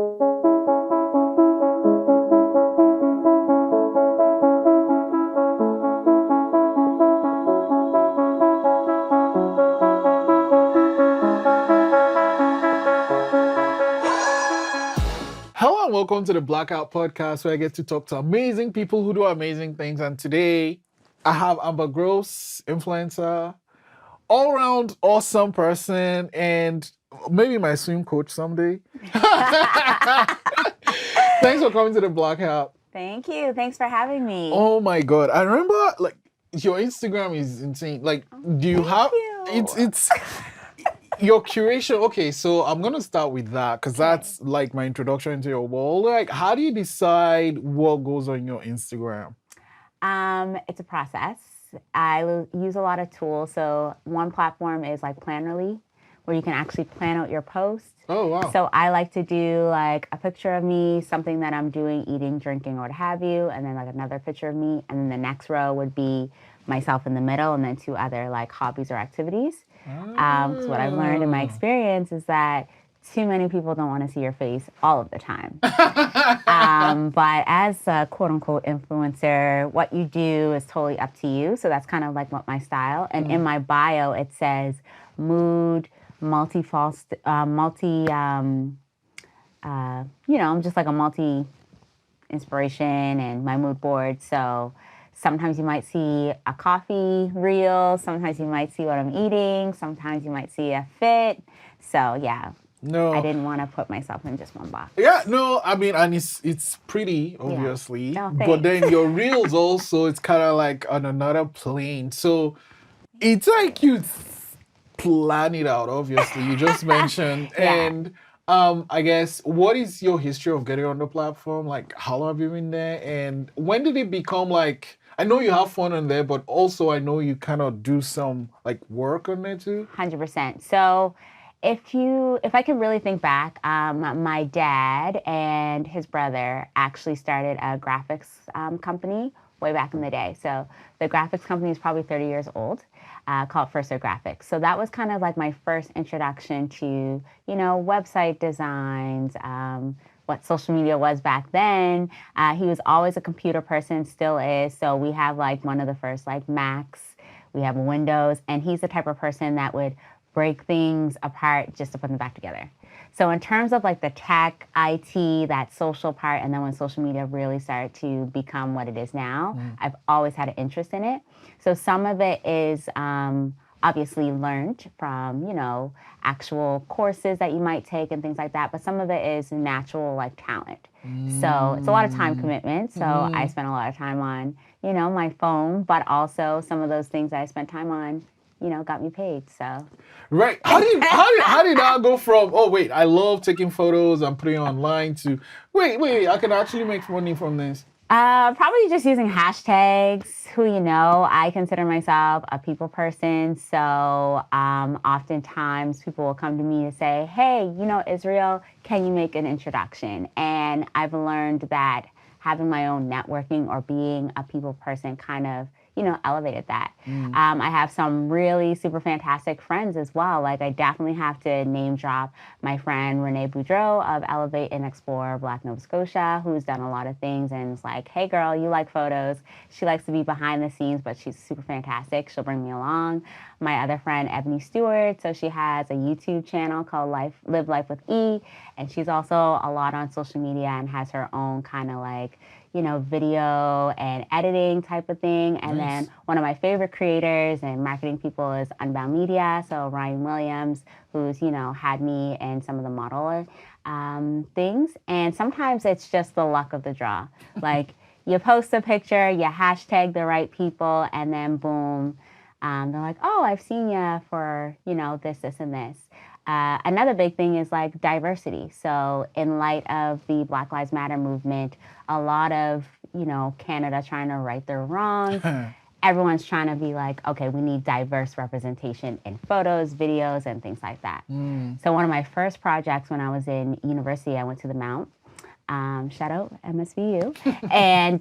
Hello and welcome to the Blackout Podcast, where I get to talk to amazing people who do amazing things. And today I have Grosse, influencer, all-around awesome person, and maybe my swim coach someday. Thanks for coming to the Blackout. Thank you. Thanks for having me. Oh my God. I remember, like, your Instagram is insane. Like, do you have... It's your curation. Okay, so I'm gonna start with that because that's like my introduction into your world. Like, how do you decide what goes on your Instagram? It's a process. I use a lot of tools. So one platform is like Plannerly, where you can actually plan out your posts. Oh, wow. So I like to do like a picture of me, something that I'm doing, eating, drinking, or what have you, and then like another picture of me, and then the next row would be myself in the middle, and then two other like hobbies or activities. So what I've learned in my experience is that too many people don't want to see your face all of the time. But as a quote-unquote influencer, what you do is totally up to you. So that's kind of like what my style. And in my bio, it says mood, I'm just like a multi-inspiration and my mood board. So sometimes you might see a coffee reel. Sometimes you might see what I'm eating. Sometimes you might see a fit. So yeah. No, I didn't want to put myself in just one box. Yeah, no, I mean, and it's pretty, obviously. Yeah. Oh, but then your reels also, it's kind of like on another plane. So it's like you plan it out, obviously. You just mentioned. Yeah. And I guess, what is your history of getting on the platform? Like, how long have you been there? And when did it become like, I know you have fun on there, but also I know you kind of do some like work on there too? 100%. So if I can really think back, my dad and his brother actually started a graphics company way back in the day. So the graphics company is probably 30 years old, called First Graphics. So that was kind of like my first introduction to, website designs, what social media was back then. He was always a computer person, still is. So we have like one of the first like Macs, we have Windows, and he's the type of person that would break things apart just to put them back together. So in terms of like the tech, IT, that social part, and then when social media really started to become what it is now, I've always had an interest in it. So some of it is obviously learned from, actual courses that you might take and things like that, but some of it is natural like talent. So it's a lot of time commitment. So I spent a lot of time on, my phone, but also some of those things that I spent time on, got me paid. So right. How did that go from, oh wait, I love taking photos and putting it online, to wait, I can actually make money from this? Probably just using hashtags. Who you know, I consider myself a people person. So oftentimes people will come to me to say, hey, Israel, can you make an introduction? And I've learned that having my own networking or being a people person kind of, elevated that. I have some really super fantastic friends as well. Like I definitely have to name drop my friend Renee Boudreau of Elevate and Explore Black Nova Scotia, who's done a lot of things and is like, hey girl, you like photos. She likes to be behind the scenes, but she's super fantastic. She'll bring me along. My other friend, Ebony Stewart, so she has a YouTube channel called Live Life with E, and she's also a lot on social media and has her own kind of like, video and editing type of thing. And then one of my favorite creators and marketing people is Unbound Media. So Ryan Williams, who's, had me in some of the model things. And sometimes it's just the luck of the draw. Like you post a picture, you hashtag the right people, and then boom, they're like, oh, I've seen you for, this, and this. Another big thing is like diversity. So in light of the Black Lives Matter movement, a lot of, Canada trying to right their wrongs. Everyone's trying to be like, okay, we need diverse representation in photos, videos, and things like that. So one of my first projects when I was in university, I went to the Mount. Shout out MSVU. And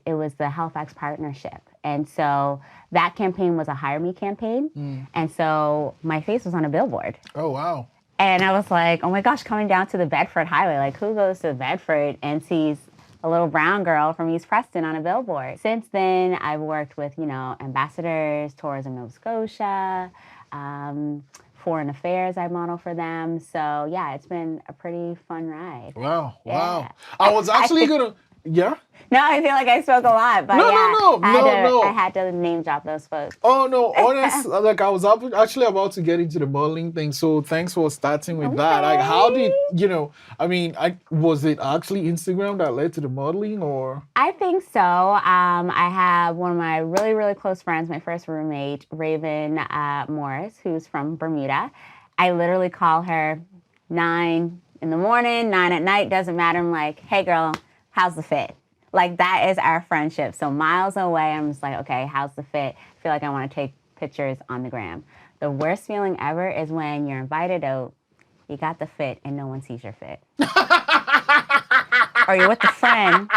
it was the Halifax Partnership. And so that campaign was a Hire Me campaign. And so my face was on a billboard. Oh, wow. And I was like, oh my gosh, coming down to the Bedford Highway. Like, who goes to Bedford and sees a little brown girl from East Preston on a billboard? Since then, I've worked with, ambassadors, Tourism Nova Scotia, Foreign Affairs, I model for them. So, yeah, it's been a pretty fun ride. Wow. Yeah. I was actually gonna. Yeah. No, I feel like I spoke a lot, but No, yeah, no. I had to name drop those folks. Oh no, honest, like I was actually about to get into the modeling thing, so thanks for starting with that. Like, how did was it actually Instagram that led to the modeling, or? I think so. I have one of my really, really close friends, my first roommate, Raven Morris, who's from Bermuda. I literally call her 9 in the morning, 9 at night, doesn't matter. I'm like, hey girl, how's the fit? Like, that is our friendship. So miles away, I'm just like, okay, how's the fit? I feel like I want to take pictures on the gram. The worst feeling ever is when you're invited out, you got the fit, and no one sees your fit. Or you're with a friend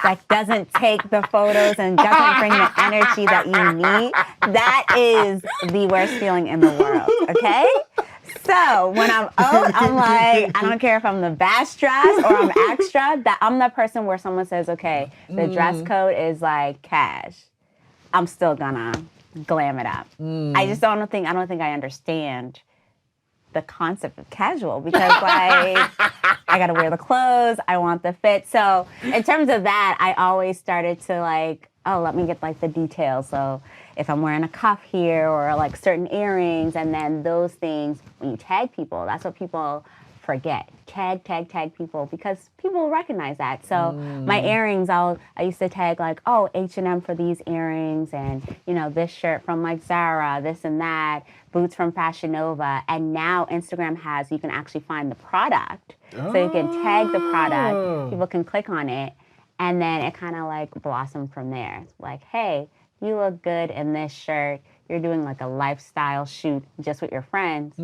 that doesn't take the photos and doesn't bring the energy that you need. That is the worst feeling in the world, okay? So when I'm out, I'm like, I don't care if I'm the best dress or I'm extra, that I'm that person where someone says, okay, the dress code is like cash. I'm still gonna glam it up. I just don't think I understand the concept of casual, because like I gotta wear the clothes, I want the fit. So in terms of that, I always started to like, let me get like the details. So if I'm wearing a cuff here or like certain earrings, and then those things, when you tag people, that's what people forget. Tag people, because people recognize that. So my earrings, I used to tag like, H&M for these earrings, and this shirt from like Zara, this and that, boots from Fashion Nova. And now Instagram you can actually find the product. So you can tag the product, people can click on it, and then it kind of like blossomed from there. It's like, hey, you look good in this shirt. You're doing like a lifestyle shoot just with your friends.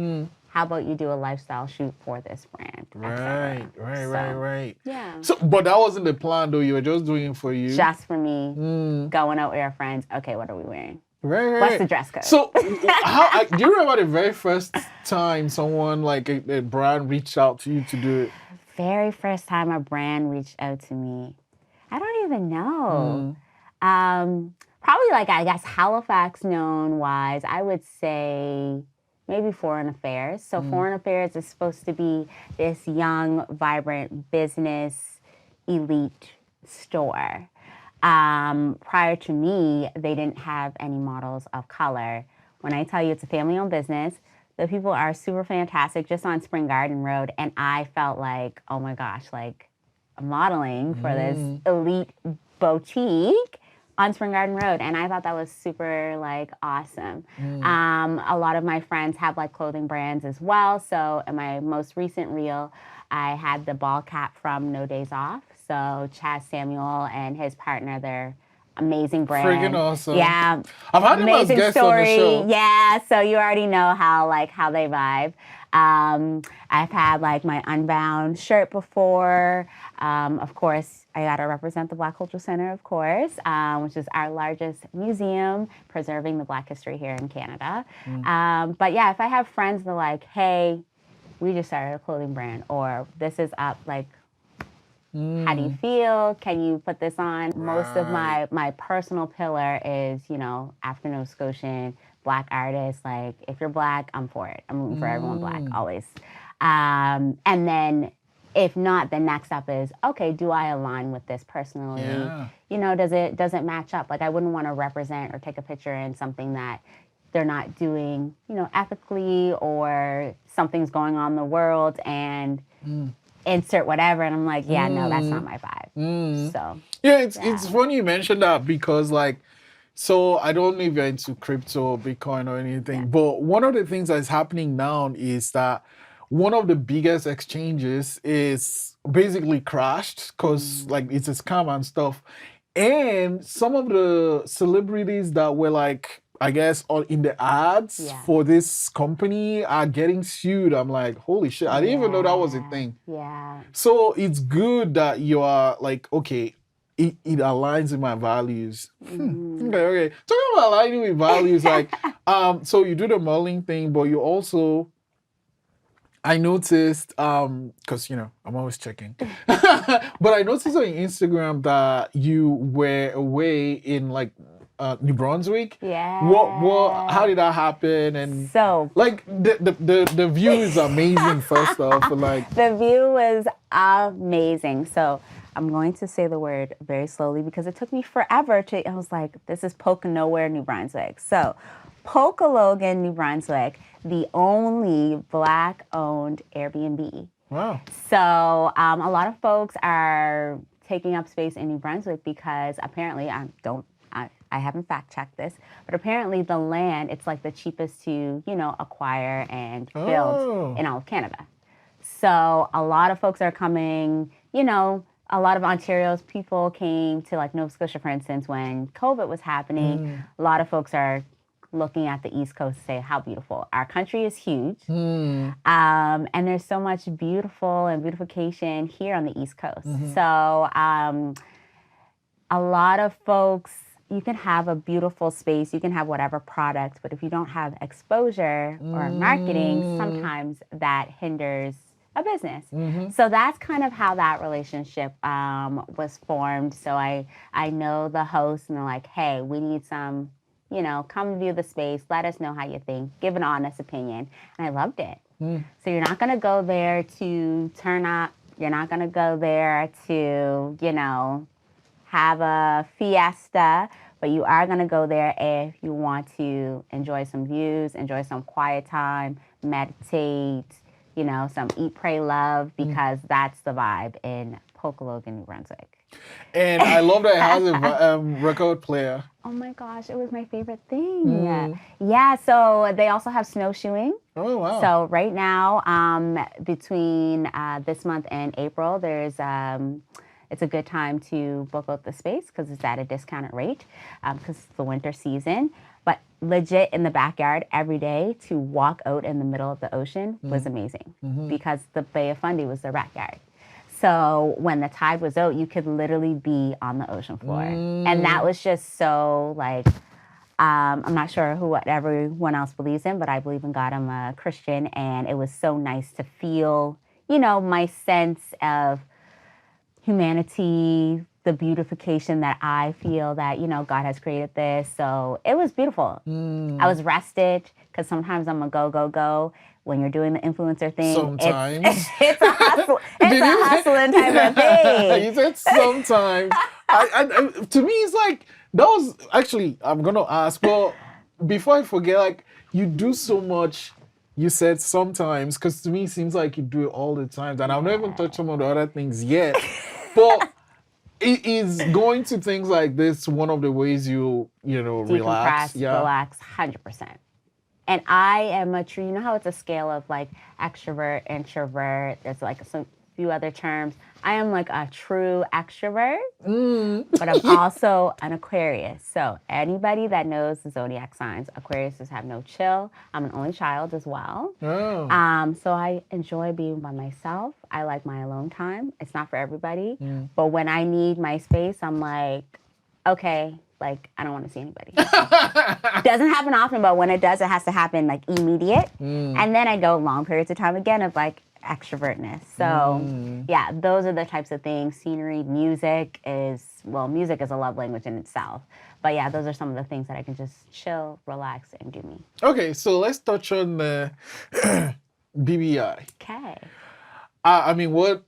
How about you do a lifestyle shoot for this brand? Right. Yeah. So, but that wasn't the plan, though. You were just doing it for you. Just for me, going out with our friends. Okay, what are we wearing? Right. What's the dress code? So, do you remember the very first time someone like a brand reached out to you to do it? Very first time a brand reached out to me, I don't even know. Probably like, I guess, Halifax known wise, I would say maybe Foreign Affairs. So Foreign Affairs is supposed to be this young, vibrant business elite store. Prior to me, they didn't have any models of color. When I tell you it's a family-owned business, the people are super fantastic, just on Spring Garden Road, and I felt like, oh my gosh, like modeling for this elite boutique on Spring Garden Road, and I thought that was super like awesome. A lot of my friends have like clothing brands as well. So in my most recent reel, I had the ball cap from No Days Off. So Chaz Samuel and his partner, they're amazing brand. Freaking awesome. Yeah. I've had them as guests on the show. Yeah, so you already know how they vibe. I've had like my Unbound shirt before. Of course, I gotta represent the Black Cultural Center, of course, which is our largest museum preserving the Black history here in Canada. But yeah, if I have friends that are like, hey, we just started a clothing brand, or this is up, like, how do you feel? Can you put this on? Most of my personal pillar is, African Nova Scotian, Black artists. Like, if you're Black, I'm for it. I'm rooting for everyone Black, always. And then, if not, the next step is, okay, do I align with this personally? Yeah. Does it match up? Like, I wouldn't want to represent or take a picture in something that they're not doing, ethically, or something's going on in the world, and insert whatever, and I'm like, yeah, no, that's not my vibe. So yeah, it's funny you mentioned that, because like, so I don't know if you're into crypto or Bitcoin or anything, but one of the things that's happening now is that one of the biggest exchanges is basically crashed because like it's a scam and stuff, and some of the celebrities that were like, I guess, in the ads for this company are getting sued. I'm like, holy shit, I didn't even know that was a thing. Yeah. So it's good that you are like, okay, it aligns with my values. Okay. Talking about aligning with values, like, so you do the modeling thing, but you also, I noticed, because I'm always checking, but I noticed on Instagram that you were away in like New Brunswick. How Yeah. did that happen? And So like the view is amazing. First off, like the view was amazing. So I'm going to say the word very slowly because it took me forever I was like, this is Pokanowhere, New Brunswick. So Pokalogan, New Brunswick, the only Black-owned Airbnb. wow. So a lot of folks are taking up space in New Brunswick because apparently, I haven't fact checked this, but apparently the land, it's like the cheapest to, acquire and build in all of Canada. So a lot of folks are coming, a lot of Ontario's people came to like Nova Scotia, for instance, when COVID was happening. A lot of folks are looking at the East Coast to say how beautiful. Our country is huge. And there's so much beautification here on the East Coast. So a lot of folks, you can have a beautiful space, you can have whatever product, but if you don't have exposure or marketing, sometimes that hinders a business. So that's kind of how that relationship was formed. So I know the host and they're like, hey, we need some, come view the space, let us know how you think, give an honest opinion. And I loved it. So you're not going to go there to turn up, you're not going to go there to, have a fiesta, but you are going to go there if you want to enjoy some views, enjoy some quiet time, meditate, some eat, pray, love, because that's the vibe in Pokalogan, New Brunswick. And I love that it has a record player. Oh my gosh, it was my favorite thing. Yeah, so they also have snowshoeing. Oh, wow. So right now, between this month and April, it's a good time to book out the space because it's at a discounted rate because it's the winter season. But legit in the backyard every day to walk out in the middle of the ocean was amazing because the Bay of Fundy was their backyard. So when the tide was out, you could literally be on the ocean floor. And that was just so like, I'm not sure what everyone else believes in, but I believe in God. I'm a Christian. And it was so nice to feel, my sense of humanity, the beautification that I feel that, God has created this. So it was beautiful. I was rested because sometimes I'm a go. When you're doing the influencer thing, sometimes. It's a hustle. It's a hustling type of thing. You said sometimes. To me, it's like, that was, actually, I'm going to ask, well, before I forget, like, you do so much. You said sometimes, because to me it seems like you do it all the time. And I've not even touched some of the other things yet. But is going to things like this one of the ways you relax? Decompress, relax, 100%. And I am a true, how it's a scale of like extrovert, introvert. There's like some few other terms. I am like a true extrovert, but I'm also an Aquarius. So anybody that knows the zodiac signs, Aquariuses have no chill. I'm an only child as well. So I enjoy being by myself. I like my alone time. It's not for everybody. But when I need my space, I'm like, okay, like I don't want to see anybody. It doesn't happen often, but when it does, it has to happen like immediate. And then I go long periods of time again of like extrovertness. So yeah, those are the types of things. Scenery, music is a love language in itself. But yeah, those are some of the things that I can just chill, relax, and do me. Okay, so let's touch on the BBI. Okay. I mean, what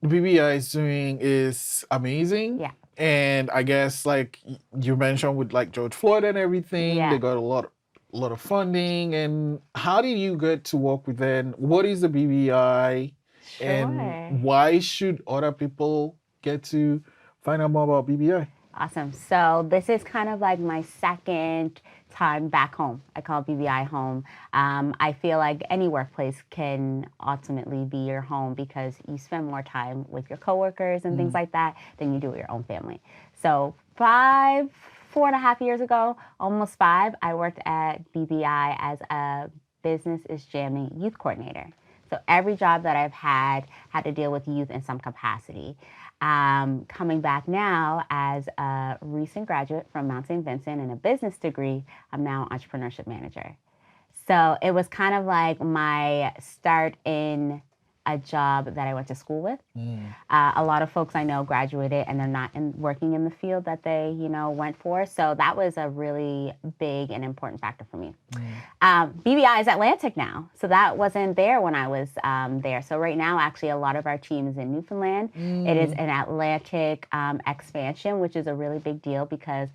BBI is doing is amazing. Yeah. And I guess like you mentioned with like George Floyd and everything, Yeah. they got a lot of funding. And how did you get to work with them? What is the BBI? Sure. And why should other people get to find out more about BBI? Awesome. So this is kind of like my second time back home. I call BBI home. I feel like any workplace can ultimately be your home because you spend more time with your coworkers and things like that than you do with your own family. So 4.5 years ago, almost 5, I worked at BBI as a Business is Jamming youth coordinator. So every job that I've had to deal with youth in some capacity. Coming back now as a recent graduate from Mount Saint Vincent and a business degree, I'm now an Entrepreneurship Manager. So it was kind of like my start in a job that I went to school with. A lot of folks I know graduated and they're not working in the field that they, went for. So that was a really big and important factor for me. BBI is Atlantic now. So that wasn't there when I was there. So right now, actually, a lot of our team is in Newfoundland. It is an Atlantic expansion, which is a really big deal because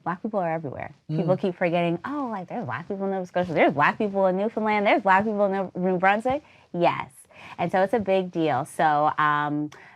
Black people are everywhere. People keep forgetting, oh, like there's Black people in Nova Scotia, there's Black people in Newfoundland, there's Black people in New Brunswick. Yes. And so it's a big deal. So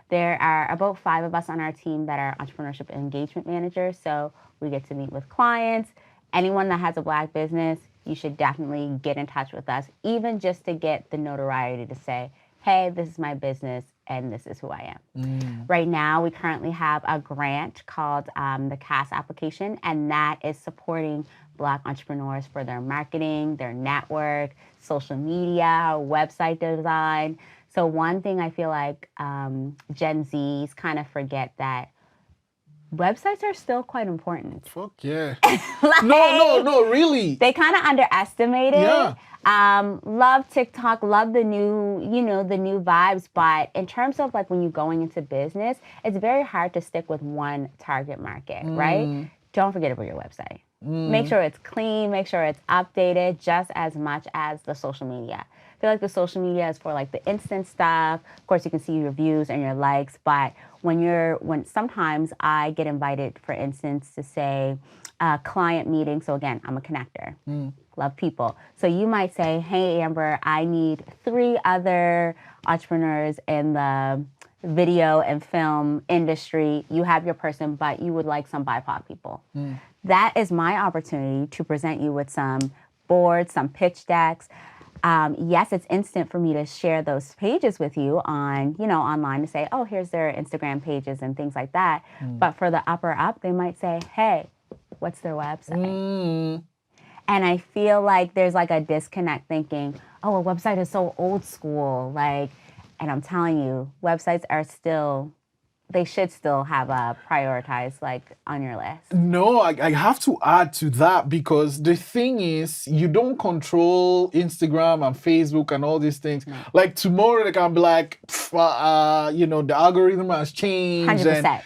there are about 5 of us on our team that are Entrepreneurship Engagement Managers. So we get to meet with clients. Anyone that has a Black business, you should definitely get in touch with us, even just to get the notoriety to say, hey, this is my business and this is who I am. Right now, we currently have a grant called the CAS application, and that is supporting Black entrepreneurs for their marketing, their network, social media, website design. So one thing I feel like Gen Zs kind of forget that websites are still quite important. Fuck yeah. Like, No, really. They kind of underestimate it. Yeah. Love TikTok, love the new, the new vibes. But in terms of like when you're going into business, it's very hard to stick with one target market, right? Don't forget about your website. Make sure it's clean, make sure it's updated just as much as the social media. I feel like the social media is for like the instant stuff. Of course, you can see your views and your likes, but when sometimes I get invited, for instance, to say a client meeting. So again, I'm a connector, love people. So you might say, hey, Amber, I need 3 other entrepreneurs in the video and film industry. You have your person, but you would like some BIPOC people. That is my opportunity to present you with some boards, some pitch decks. Yes, it's instant for me to share those pages with you on, online to say, oh, here's their Instagram pages and things like that. But for the upper up, they might say, hey, what's their website? And I feel like there's like a disconnect thinking, oh, a website is so old school. And I'm telling you, websites are still, they should still have a prioritized on your list. No, I have to add to that because the thing is, you don't control Instagram and Facebook and all these things. No. Like tomorrow, they can be like, the algorithm has changed. 100%. And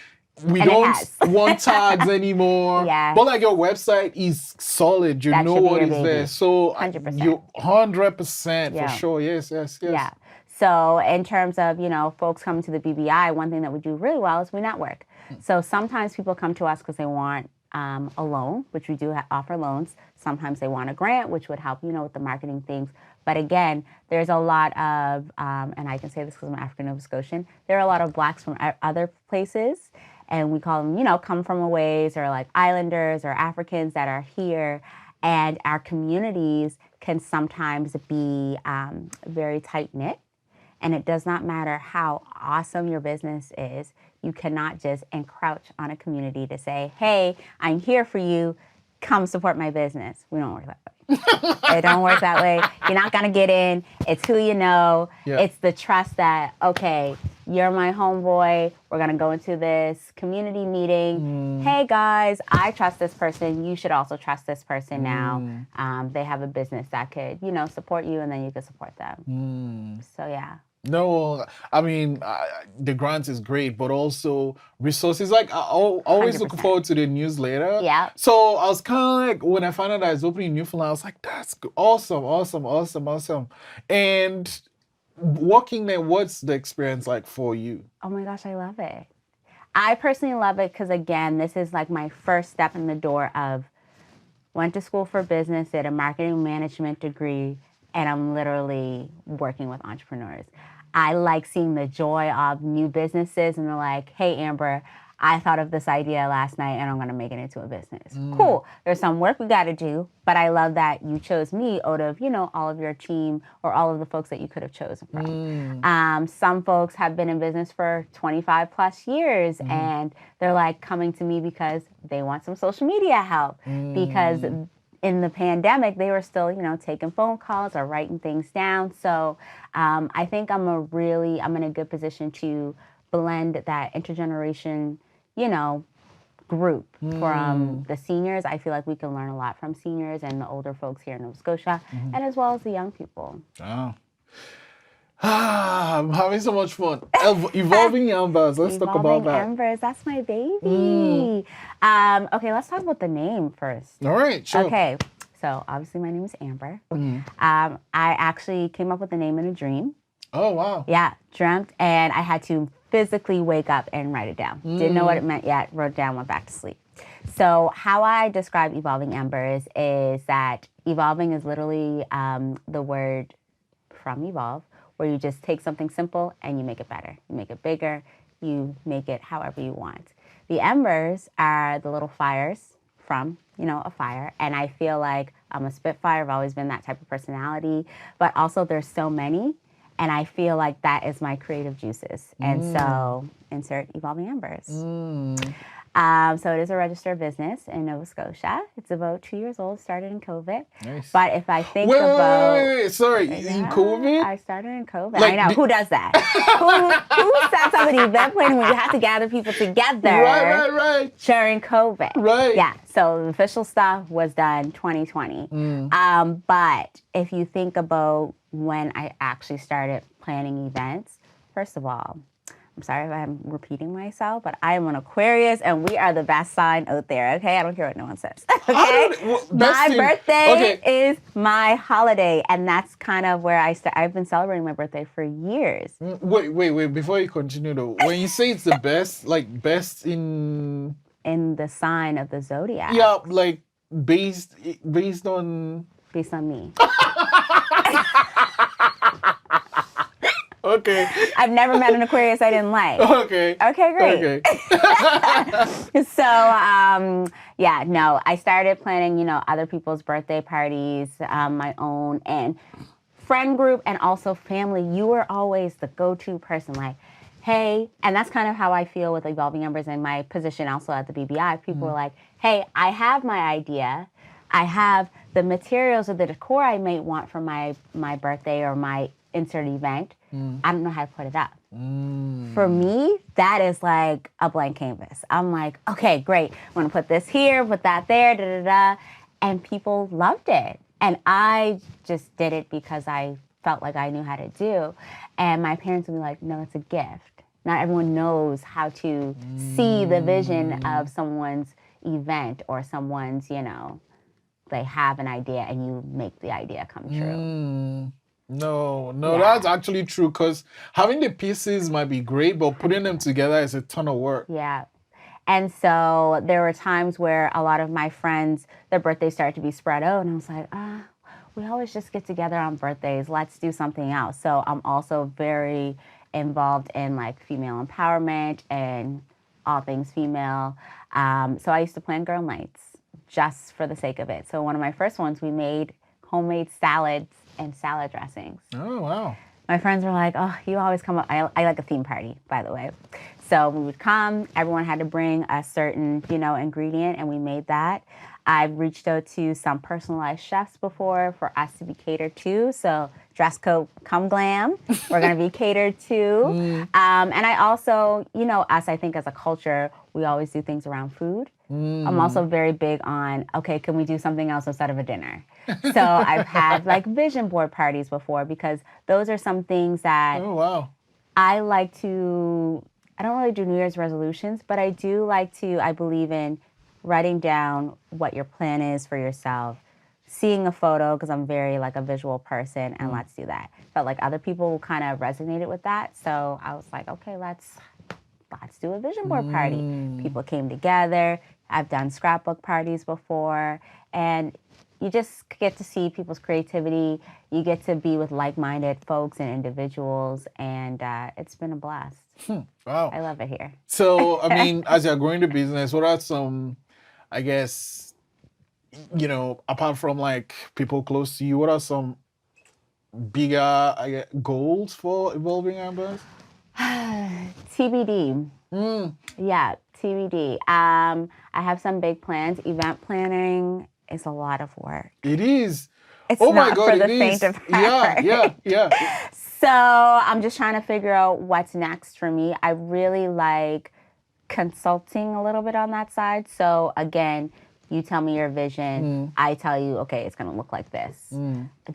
we don't want tags anymore. Yeah. But like your website is solid. You That know should be what your is baby. there. So 100%. you 100% Yeah. for sure. Yes. Yeah. So in terms of, folks coming to the BBI, one thing that we do really well is we network. So sometimes people come to us because they want a loan, which we do offer loans. Sometimes they want a grant, which would help, with the marketing things. But again, there's a lot of, and I can say this because I'm African Nova Scotian, there are a lot of Blacks from other places. And we call them, come from a ways, or like islanders or Africans that are here. And our communities can sometimes be very tight-knit. And it does not matter how awesome your business is. You cannot just encroach on a community to say, hey, I'm here for you. Come support my business. We don't work that way. It don't work that way. You're not going to get in. It's who you know. Yeah. It's the trust that, okay, you're my homeboy. We're going to go into this community meeting. Hey, guys, I trust this person. You should also trust this person now. They have a business that could, support you, and then you could support them. So, yeah. No, I mean, the grant is great, but also resources. Like, I always look 100%. forward to the newsletter. Yeah. So I was kind of like, when I found out that it's opening in Newfoundland, I was like, that's awesome. And working there, what's the experience like for you? Oh my gosh, I love it. I personally love it because, again, this is like my first step in the door of went to school for business, did a marketing management degree, and I'm literally working with entrepreneurs. I like seeing the joy of new businesses, and they're like, hey, Amber, I thought of this idea last night, and I'm going to make it into a business. Cool. There's some work we got to do, but I love that you chose me out of, all of your team or all of the folks that you could have chosen from. Some folks have been in business for 25 plus years, and they're like coming to me because they want some social media help because in the pandemic, they were still, taking phone calls or writing things down. So I think I'm in a good position to blend that intergeneration, group from the seniors. I feel like we can learn a lot from seniors and the older folks here in Nova Scotia, and as well as the young people. Oh. I'm having so much fun. Evolving Embers. Let's talk about that. Embers, that's my baby. Okay, let's talk about the name first. All right, sure. Okay, so obviously my name is Amber. I actually came up with the name in a dream. Oh, wow. Yeah, dreamt, and I had to physically wake up and write it down. Didn't know what it meant yet, wrote it down, went back to sleep. So how I describe Evolving Embers is that evolving is literally the word from evolve, where you just take something simple and you make it better. You make it bigger, you make it however you want. The embers are the little fires from, a fire. And I feel like I'm a spitfire. I've always been that type of personality. But also there's so many. And I feel like that is my creative juices. And so insert Evolving Embers. So it is a registered business in Nova Scotia. It's about 2 years old, started in COVID. Nice. But if I think wait, sorry, in COVID? I started in COVID. I know, who does that? who sets up an event plan when you have to gather people together Right. during COVID? Right. Yeah, so the official stuff was done 2020. But if you think about when I actually started planning events, first of all, I'm sorry if I'm repeating myself, but I am an Aquarius, and we are the best sign out there, okay? I don't care what no one says, okay? My birthday is my holiday, and that's kind of where I've been celebrating my birthday for years. Wait, before you continue though, when you say it's the best, like best in the sign of the zodiac. Yeah, like based on me. Okay. I've never met an Aquarius I didn't like. Okay. Okay, great. Okay. So, I started planning, other people's birthday parties, my own, and friend group, and also family. You were always the go-to person, like, hey, and that's kind of how I feel with Evolving Embers and my position also at the BBI. People were like, hey, I have my idea. I have the materials or the decor I may want for my birthday or my insert event. I don't know how to put it up. For me, that is like a blank canvas. I'm like, okay, great. I'm going to put this here, put that there, And people loved it. And I just did it because I felt like I knew how to do. And my parents would be like, no, it's a gift. Not everyone knows how to see the vision of someone's event or someone's, they have an idea and you make the idea come true. No, that's actually true, because having the pieces might be great, but putting them together is a ton of work. Yeah. And so there were times where a lot of my friends, their birthdays started to be spread out, and I was like, we always just get together on birthdays. Let's do something else. So I'm also very involved in like female empowerment and all things female. So I used to plan girl nights just for the sake of it. So one of my first ones, we made homemade salads and salad dressings. Oh, wow. My friends were like, oh, you always come up. I like a theme party, by the way. So we would come, everyone had to bring a certain, ingredient, and we made that. I've reached out to some personalized chefs before for us to be catered to. So dress code, come glam. We're going to be catered to. And I also, us, I think as a culture, we always do things around food. I'm also very big on, okay, can we do something else instead of a dinner? So I've had like vision board parties before, because those are some things that I like to, I don't really do New Year's resolutions, but I do like to, I believe in writing down what your plan is for yourself, seeing a photo, because I'm very like a visual person, and let's do that. Felt like other people kind of resonated with that. So I was like, okay, let's do a vision board party. People came together. I've done scrapbook parties before, and you just get to see people's creativity. You get to be with like-minded folks and individuals, and it's been a blast. Wow. I love it here. So, I mean, as you're growing the business, what are some, I guess, apart from like people close to you, what are some bigger goals for Evolving Embers? TBD. Yeah, TBD. I have some big plans. Event planning is a lot of work. It is. It's oh not my God, for the faint of heart. Yeah. So I'm just trying to figure out what's next for me. I really like consulting a little bit on that side. So again, you tell me your vision. I tell you, okay, it's going to look like this.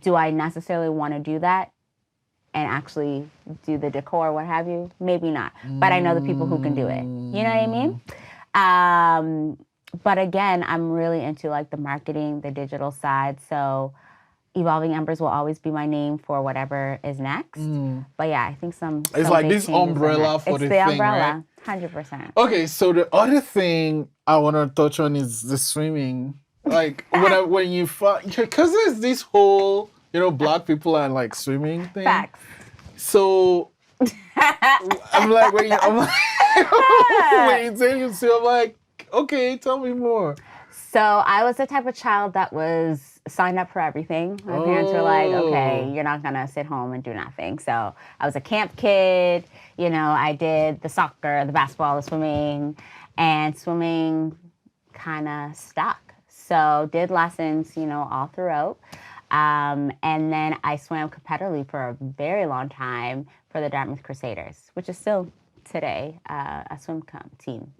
Do I necessarily want to do that and actually do the decor, what have you? Maybe not. But I know the people who can do it. You know what I mean? But again, I'm really into like the marketing, the digital side. So Evolving Embers will always be my name for whatever is next. But yeah, I think it's like this umbrella for the thing, umbrella, right? 100%. Okay, so the other thing I want to touch on is the swimming. Like when you because there's this whole black people and like swimming thing. Facts. So I'm like when you say you swim, I'm like, okay, tell me more. So I was the type of child that was signed up for everything. My parents were like, okay, you're not going to sit home and do nothing. So I was a camp kid. I did the soccer, the basketball, the swimming, and swimming kind of stuck. So did lessons, all throughout. And then I swam competitively for a very long time for the Dartmouth Crusaders, which is still today a swim team.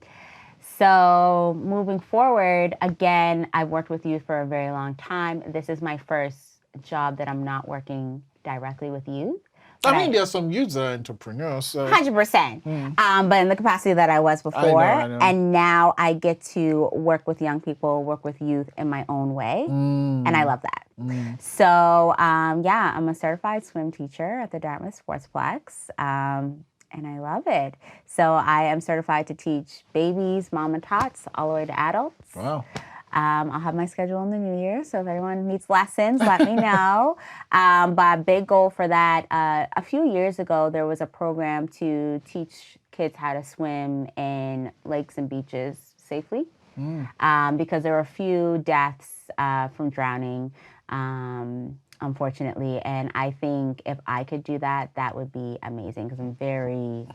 So moving forward, again, I've worked with youth for a very long time. This is my first job that I'm not working directly with youth. I mean, there's some youths that are entrepreneurs. So. 100%. But in the capacity that I was before. I know. And now I get to work with young people, work with youth in my own way. And I love that. So, yeah, I'm a certified swim teacher at the Zatsman Sportsplex. And I love it. So I am certified to teach babies, mom and tots, all the way to adults. Wow. I'll have my schedule in the new year, so if anyone needs lessons, let me know. But a big goal for that, a few years ago, there was a program to teach kids how to swim in lakes and beaches safely because there were a few deaths from drowning. Unfortunately, and I think if I could do that, that would be amazing because I'm very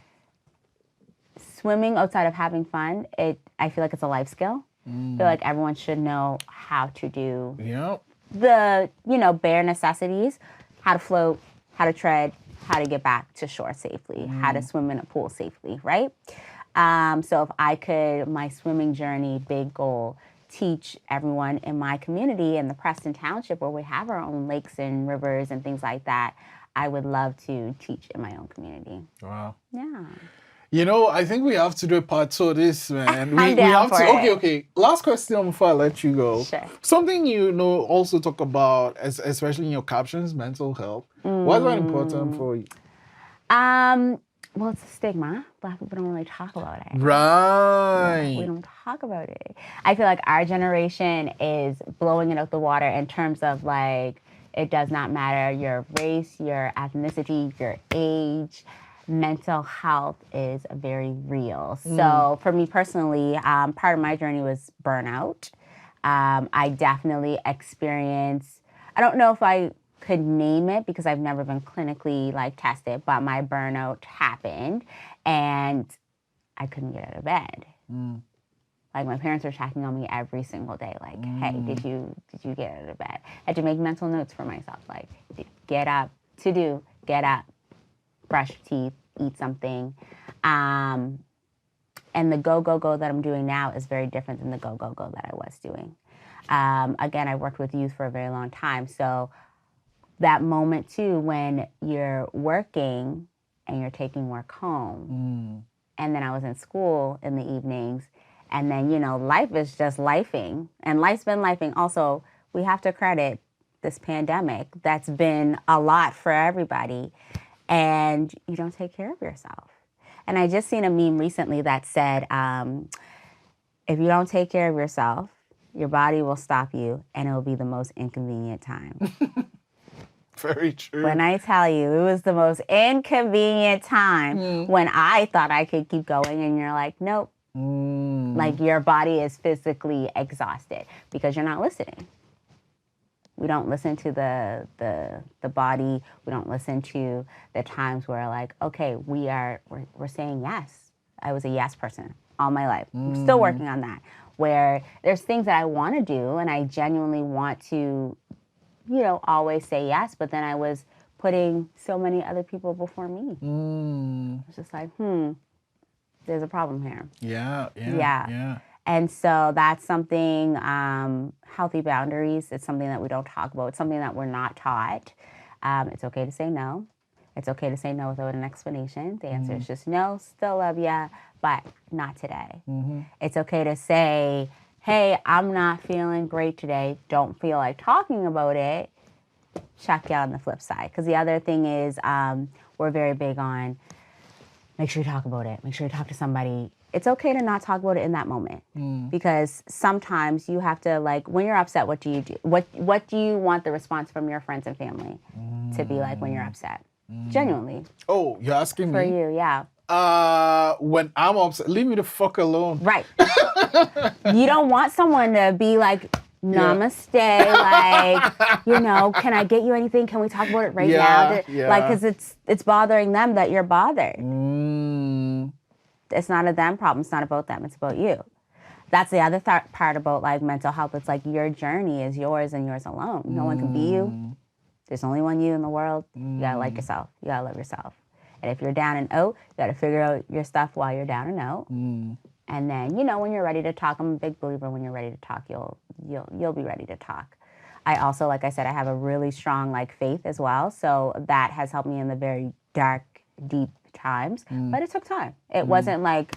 swimming outside of having fun. I feel like it's a life skill. I feel like everyone should know how to do the bare necessities, how to float, how to tread, how to get back to shore safely, how to swim in a pool safely, right? So if I could, my swimming journey, big goal, teach everyone in my community in the Preston Township where we have our own lakes and rivers and things like that, I would love to teach in my own community. Wow. Yeah. I think we have to do a part 2 of this, man. I'm down for it. Okay. Last question before I let you go. Sure. Something also talk about, especially in your captions, mental health. Why is that important for you? Well, it's a stigma. Black people don't really talk about it. Right. We don't talk about it. I feel like our generation is blowing it out the water in terms of like, it does not matter your race, your ethnicity, your age. Mental health is very real. So for me personally, part of my journey was burnout. I definitely experienced, I don't know if I could name it because I've never been clinically tested, but my burnout happened and I couldn't get out of bed. Like my parents were checking on me every single day. Like, hey, did you get out of bed? I had to make mental notes for myself. Like, get up, brush your teeth, eat something. And the go that I'm doing now is very different than the go that I was doing. Again, I worked with youth for a very long time. So that moment too, when you're working and you're taking work home, and then I was in school in the evenings, and then, life is just lifing, and life's been lifing. Also, we have to credit this pandemic. That's been a lot for everybody, and you don't take care of yourself. And I just seen a meme recently that said, if you don't take care of yourself, your body will stop you, and it will be the most inconvenient time. Very true. When I tell you, it was the most inconvenient time when I thought I could keep going, and you're like, nope. Like your body is physically exhausted because you're not listening. We don't listen to the body. We don't listen to the times where like, okay, we're saying yes. I was a yes person all my life. I'm still working on that. Where there's things that I want to do and I genuinely want to, always say yes, but then I was putting so many other people before me. It's just like, there's a problem here. Yeah. And so that's something, healthy boundaries, it's something that we don't talk about. It's something that we're not taught. It's okay to say no. It's okay to say no without an explanation. The answer is just no, still love ya, but not today. It's okay to say, hey, I'm not feeling great today. Don't feel like talking about it. Check you on the flip side. Because the other thing is we're very big on make sure you talk about it. Make sure you talk to somebody. It's okay to not talk about it in that moment. Because sometimes you have to, like, when you're upset, what do you do? What do you want the response from your friends and family to be like when you're upset? Genuinely. Oh, you're asking For me? you, yeah. When I'm upset, leave me the fuck alone. Right. You don't want someone to be like, namaste, like, you know, can I get you anything? Can we talk about it right now? Like, because it's bothering them that you're bothered. It's not a them problem. It's not about them. It's about you. That's the other part about, like, mental health. It's like your journey is yours and yours alone. No one can be you. There's only one you in the world. You gotta like yourself. You gotta love yourself. And if you're down and out, you gotta figure out your stuff while you're down and out. And then, you know, when you're ready to talk, I'm a big believer when you're ready to talk, you'll be ready to talk. I also, like I said, I have a really strong, like, faith as well. So that has helped me in the very dark, deep times. But it took time. It wasn't like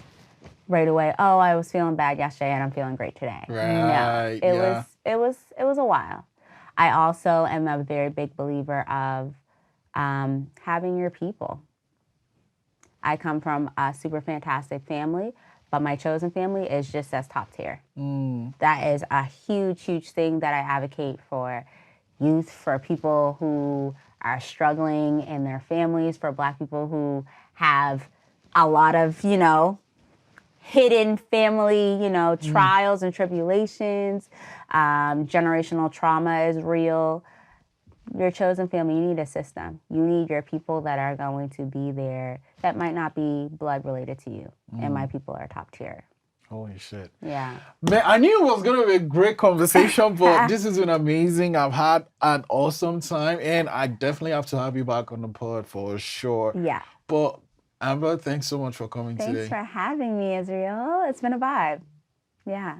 right away, oh, I was feeling bad yesterday and I'm feeling great today. Right. No, it was a while. I also am a very big believer of having your people. I come from a super fantastic family, but my chosen family is just as top tier. That is a huge, huge thing that I advocate for youth, for people who are struggling in their families, for Black people who have a lot of, you know, hidden family, you know, trials and tribulations. Generational trauma is real. Your chosen family, you need a system. You need your people that are going to be there that might not be blood related to you. And my people are top tier. Holy shit. Yeah. Man, I knew it was going to be a great conversation, but this has been amazing. I've had an awesome time, and I definitely have to have you back on the pod for sure. Yeah. But Amber, thanks so much for coming today. Thanks for having me, Israel. It's been a vibe. Yeah.